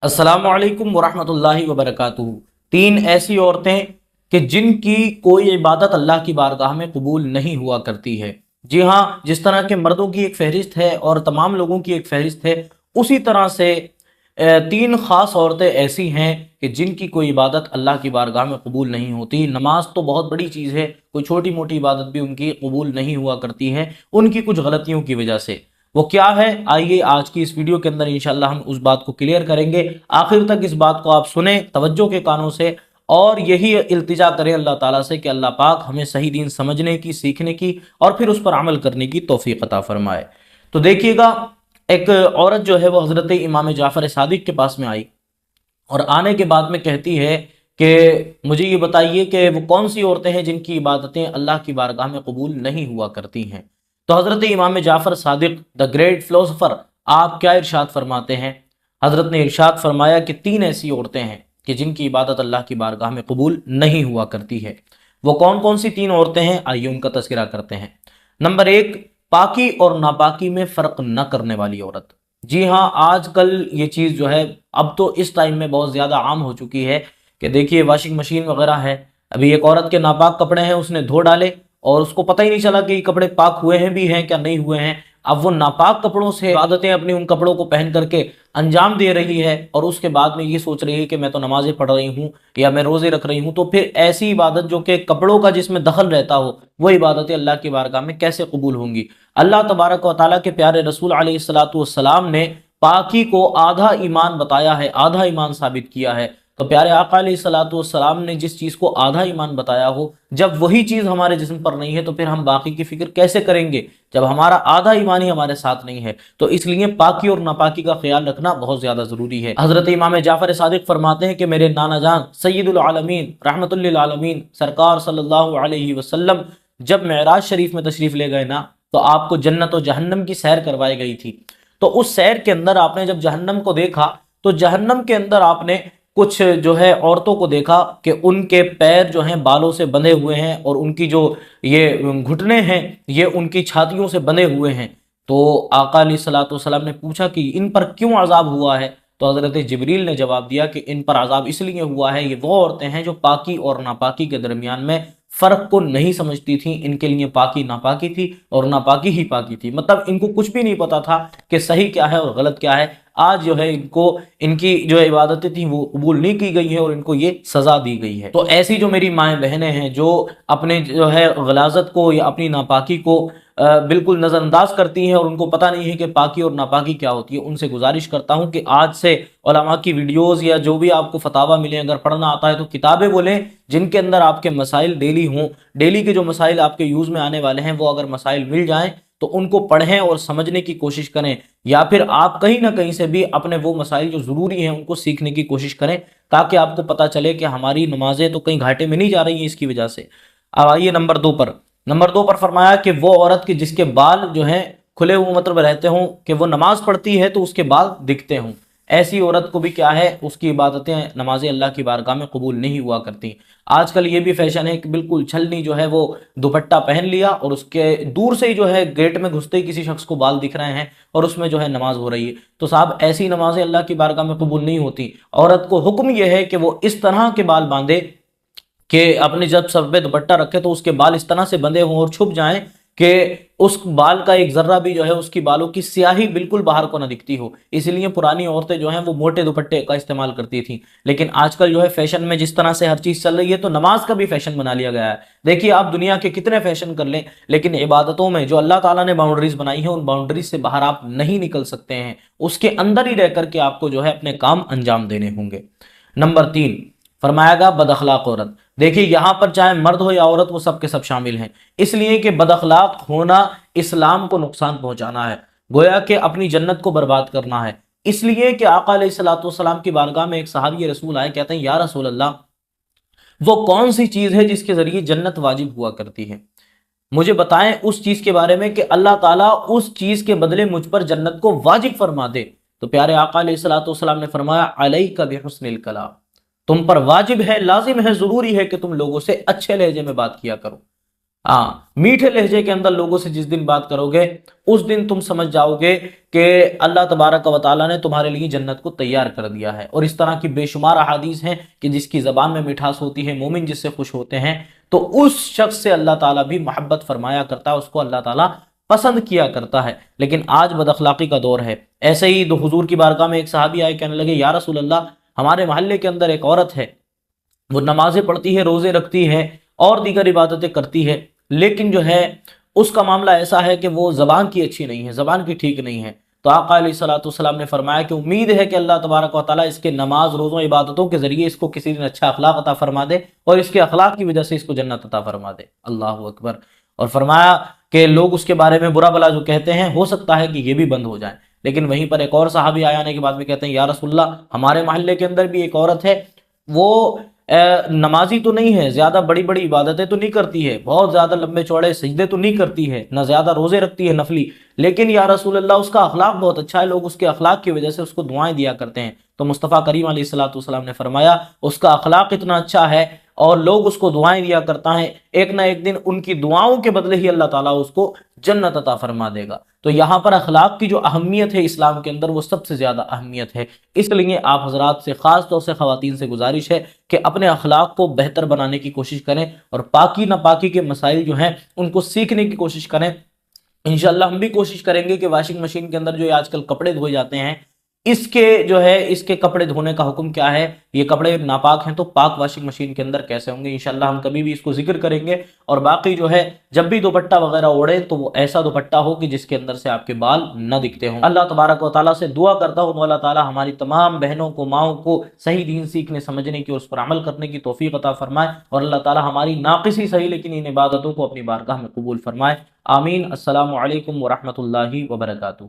अस्सलामु अलैकुम वरहमतुल्लाहि वबरकातुहू। तीन ऐसी औरतें कि जिनकी कोई इबादत अल्लाह की बारगाह में कबूल नहीं हुआ करती है। जी हाँ, जिस तरह के मर्दों की एक फहरिस्त है और तमाम लोगों की एक फहरिस्त है, उसी तरह से तीन ख़ास औरतें ऐसी हैं कि जिनकी कोई इबादत अल्लाह की बारगाह में कबूल नहीं होती। नमाज तो बहुत बड़ी चीज़ है, कोई छोटी मोटी इबादत भी उनकी कबूल नहीं हुआ करती है उनकी कुछ गलतियों की वजह से। वो क्या है, आइए आज की इस वीडियो के अंदर इंशाल्लाह हम उस बात को क्लियर करेंगे। आखिर तक इस बात को आप सुने तवज्जो के कानों से और यही इल्तिजा करें अल्लाह ताला से कि अल्लाह पाक हमें सही दीन समझने की, सीखने की और फिर उस पर अमल करने की तौफीक अता फरमाए। तो देखिएगा, एक औरत जो है वो हज़रत इमाम जाफ़र सादिक के पास में आई और आने के बाद में कहती है कि मुझे ये बताइए कि वो कौन सी औरतें हैं जिनकी इबादतें अल्लाह की बारगाह में कबूल नहीं हुआ करती हैं। तो हज़रत इमाम Jafar Sadiq the great philosopher, आप क्या इरशाद फरमाते हैं? हज़रत ने इरशाद फरमाया कि तीन ऐसी औरतें हैं कि जिनकी इबादत अल्लाह की बारगाह में कबूल नहीं हुआ करती है। वो कौन कौन सी तीन औरतें हैं, आइए उनका तज़किरा करते हैं। नंबर एक, पाकी और नापाकी में फ़र्क न करने वाली औरत। जी हाँ, आजकल ये चीज़ जो है अब तो इस टाइम में बहुत ज़्यादा आम हो चुकी है कि देखिए वॉशिंग मशीन वगैरह है, अभी एक औरत के नापाक कपड़े हैं, उसने धो डाले और उसको पता ही नहीं चला कि ये कपड़े पाक हुए हैं भी हैं क्या नहीं हुए हैं। अब वो नापाक कपड़ों से आदतें अपनी उन कपड़ों को पहन करके अंजाम दे रही है और उसके बाद में ये सोच रही है कि मैं तो नमाजें पढ़ रही हूँ या मैं रोज़े रख रही हूँ। तो फिर ऐसी इबादत जो कि कपड़ों का जिसमें दखल रहता हो, वो इबादतें अल्लाह की बारगाह में कैसे कबूल होंगी? अल्लाह तबारक व तआला के प्यारे रसूल अलैहिस्सलातु वस्सलाम ने पाकी को आधा ईमान बताया है, आधा ईमान साबित किया है। तो प्यारे आका अलैहिस्सलातु वस्सलाम ने जिस चीज़ को आधा ईमान बताया हो, जब वही चीज़ हमारे जिस्म पर नहीं है तो फिर हम बाकी की फिक्र कैसे करेंगे जब हमारा आधा ईमान ही हमारे साथ नहीं है। तो इसलिए पाकी और नापाकी का ख्याल रखना बहुत ज़्यादा ज़रूरी है। हज़रत इमाम जाफ़र सादिक फरमाते हैं कि मेरे नाना जान सय्यदुल आलमीन रहमतुल लिल आलमीन सरकार सल्लल्लाहु अलैहि वसल्लम जब मेराज शरीफ में तशरीफ़ ले गए ना, तो आपको जन्नत और जहन्नम की सैर करवाई गई थी। तो उस सैर के अंदर आपने जब जहन्नम को देखा तो जहन्नम के अंदर आपने कुछ जो है औरतों को देखा कि उनके पैर जो हैं बालों से बंधे हुए हैं और उनकी जो ये घुटने हैं ये उनकी छातियों से बंधे हुए हैं। तो आका अलैहिस्सलातु वस्सलाम ने पूछा कि इन पर क्यों अजाब हुआ है? तो हज़रत जिब्रील ने जवाब दिया कि इन पर अजाब इसलिए हुआ है, ये वो औरतें हैं जो पाकी और नापाकी के दरमियान में फ़र्क को नहीं समझती थी। इनके लिए पाकी नापाकी थी और नापाकी ही पाकी थी, मतलब इनको कुछ भी नहीं पता था कि सही क्या है और गलत क्या है। आज जो है इनको इनकी जो इबादतें थी वो कबूल नहीं की गई है और इनको ये सज़ा दी गई है। तो ऐसी जो मेरी माएँ बहनें हैं जो अपने जो है गलाजत को या अपनी नापाकी को बिल्कुल नज़रअंदाज करती हैं और उनको पता नहीं है कि पाकी और नापाकी क्या होती है, उनसे गुजारिश करता हूँ कि आज से उलमा की वीडियोस या जो भी आपको फतावा मिले, अगर पढ़ना आता है तो किताबें बोलें जिनके अंदर आपके मसाइल डेली हों, डेली के जो मसाइल आपके यूज़ में आने वाले हैं वो अगर मसाइल मिल जाएं तो उनको पढ़ें और समझने की कोशिश करें, या फिर आप कहीं ना कहीं से भी अपने वो मसाइल जो ज़रूरी हैं उनको सीखने की कोशिश करें ताकि आपको पता चले कि हमारी नमाजें तो कहीं घाटे में नहीं जा रही हैं इसकी वजह से। अब आइए नंबर दो पर फरमाया कि वो औरत की जिसके बाल जो हैं खुले हुए मतलब रहते हों, कि वो नमाज पढ़ती है तो उसके बाल दिखते हों, ऐसी औरत को भी क्या है, उसकी इबादतें नमाजें अल्लाह की बारगाह में कबूल नहीं हुआ करती। आजकल ये भी फैशन है कि बिल्कुल छलनी जो है वो दुपट्टा पहन लिया और उसके दूर से ही जो है गेट में घुसते ही किसी शख्स को बाल दिख रहे हैं और उसमें जो है नमाज हो रही है। तो साहब ऐसी नमाजें अल्लाह की बारगाह में कबूल नहीं होती। औरत को हुक्म यह है कि वो इस तरह के बाल बांधे कि अपने जब सर पे दुपट्टा रखे तो उसके बाल इस तरह से बंधे हों और छुप जाएं कि उस बाल का एक जर्रा भी जो है उसकी बालों की स्याही बिल्कुल बाहर को ना दिखती हो। इसलिए पुरानी औरतें जो हैं वो मोटे दुपट्टे का इस्तेमाल करती थी, लेकिन आजकल जो है फैशन में जिस तरह से हर चीज़ चल रही है तो नमाज का भी फैशन बना लिया गया है। देखिए आप दुनिया के कितने फैशन कर लें, लेकिन इबादतों में जो अल्लाह ताला ने बाउंड्रीज बनाई है उन बाउंड्रीज से बाहर आप नहीं निकल सकते हैं, उसके अंदर ही रह करके आपको जो है अपने काम अंजाम देने होंगे। नंबर तीन, फरमाएगा बदअखलाक औरत। देखिए यहाँ पर चाहे मर्द हो या औरत वो सब के सब शामिल हैं, इसलिए कि बदअखलाक होना इस्लाम को नुकसान पहुंचाना है, गोया कि अपनी जन्नत को बर्बाद करना है। इसलिए कि आका अलैहिस्सलातु वस्सलाम की बारगाह में एक सहाबी रसूल आए, कहते हैं या रसूल अल्लाह, वो कौन सी चीज़ है जिसके ज़रिए जन्नत वाजिब हुआ करती है, मुझे बताएं उस चीज़ के बारे में कि अल्लाह ताला उस चीज़ के बदले मुझ पर जन्नत को वाजिब फरमा दे। तो प्यारे आका अलैहिस्सलातु वस्सलाम ने फरमाया अलैका बिहुस्निल कलाम, तुम पर वाजिब है, लाजिम है, जरूरी है कि तुम लोगों से अच्छे लहजे में बात किया करो। ہاں، میٹھے لہجے کے اندر لوگوں سے جس دن بات کرو گے اس دن تم سمجھ جاؤ گے کہ اللہ تبارک و تعالیٰ نے تمہارے لیے جنت کو تیار کر دیا ہے۔ اور اس طرح کی بے شمار احادیث ہیں کہ جس کی زبان میں مٹھاس ہوتی ہے، مومن جس سے خوش ہوتے ہیں، تو اس شخص سے اللہ تعالیٰ بھی محبت فرمایا کرتا ہے، اس کو اللہ تعالیٰ پسند کیا کرتا ہے۔ لیکن آج بد اخلاقی کا دور ہے۔ ایسے ہی دو حضور کی بارگاہ میں ایک صحابی آئے، کہنے لگے یا رسول اللہ، ہمارے محلے کے اندر ایک عورت ہے، وہ نمازیں پڑھتی ہے، روزے رکھتی ہے اور دیگر عبادتیں کرتی ہے، لیکن جو ہے اس کا معاملہ ایسا ہے کہ وہ زبان کی اچھی نہیں ہے، زبان کی ٹھیک نہیں ہے۔ تو آقا علیہ الصلوۃ والسلام نے فرمایا کہ امید ہے کہ اللہ تبارک و تعالیٰ اس کے نماز، روزوں، عبادتوں کے ذریعے اس کو کسی دن اچھا اخلاق عطا فرما دے اور اس کے اخلاق کی وجہ سے اس کو جنت عطا فرما دے۔ اللہ اکبر۔ اور فرمایا کہ لوگ اس کے بارے میں برا بلا جو کہتے ہیں، ہو سکتا ہے کہ یہ بھی بند ہو جائیں۔ لیکن وہیں پر ایک اور صحابی آنے کے بعد میں کہتے ہیں یا رسول اللہ، ہمارے محلے کے اندر بھی ایک عورت ہے، وہ نمازی تو نہیں ہے، زیادہ بڑی بڑی عبادتیں تو نہیں کرتی ہے، بہت زیادہ لمبے چوڑے سجدے تو نہیں کرتی ہے، نہ زیادہ روزے رکھتی ہے نفلی، لیکن یا رسول اللہ اس کا اخلاق بہت اچھا ہے، لوگ اس کے اخلاق کی وجہ سے اس کو دعائیں دیا کرتے ہیں۔ تو مصطفیٰ کریم علیہ الصلوۃ والسلام نے فرمایا اس کا اخلاق اتنا اچھا ہے اور لوگ اس کو دعائیں دیا کرتا ہے، ایک نہ ایک دن ان کی دعاؤں کے بدلے ہی اللہ تعالیٰ اس کو جنت عطا فرما دے گا۔ تو یہاں پر اخلاق کی جو اہمیت ہے اسلام کے اندر، وہ سب سے زیادہ اہمیت ہے۔ اس لیے آپ حضرات سے، خاص طور سے خواتین سے گزارش ہے کہ اپنے اخلاق کو بہتر بنانے کی کوشش کریں اور پاکی ناپاکی کے مسائل جو ہیں ان کو سیکھنے کی کوشش کریں۔ انشاءاللہ ہم بھی کوشش کریں گے کہ واشنگ مشین کے اندر جو آج کل کپڑے دھوئے جاتے ہیں، اس کے جو ہے اس کے کپڑے دھونے کا حکم کیا ہے، یہ کپڑے ناپاک ہیں تو پاک واشنگ مشین کے اندر کیسے ہوں گے، انشاءاللہ ہم کبھی بھی اس کو ذکر کریں گے۔ اور باقی جو ہے جب بھی دوپٹہ وغیرہ اوڑھیں تو وہ ایسا دوپٹہ ہو کہ جس کے اندر سے آپ کے بال نہ دکھتے ہوں۔ اللہ تبارک و تعالیٰ سے دعا کرتا ہوں اللہ تعالیٰ ہماری تمام بہنوں کو، ماؤں کو صحیح دین سیکھنے سمجھنے کی اور اس پر عمل کرنے کی توفیق عطا فرمائے، اور اللہ تعالیٰ ہماری ناقصی صحیح لیکن ان عبادتوں کو اپنی بارگاہ میں قبول فرمائے۔ آمین۔ السلام علیکم ورحمۃ اللہ وبرکاتہ۔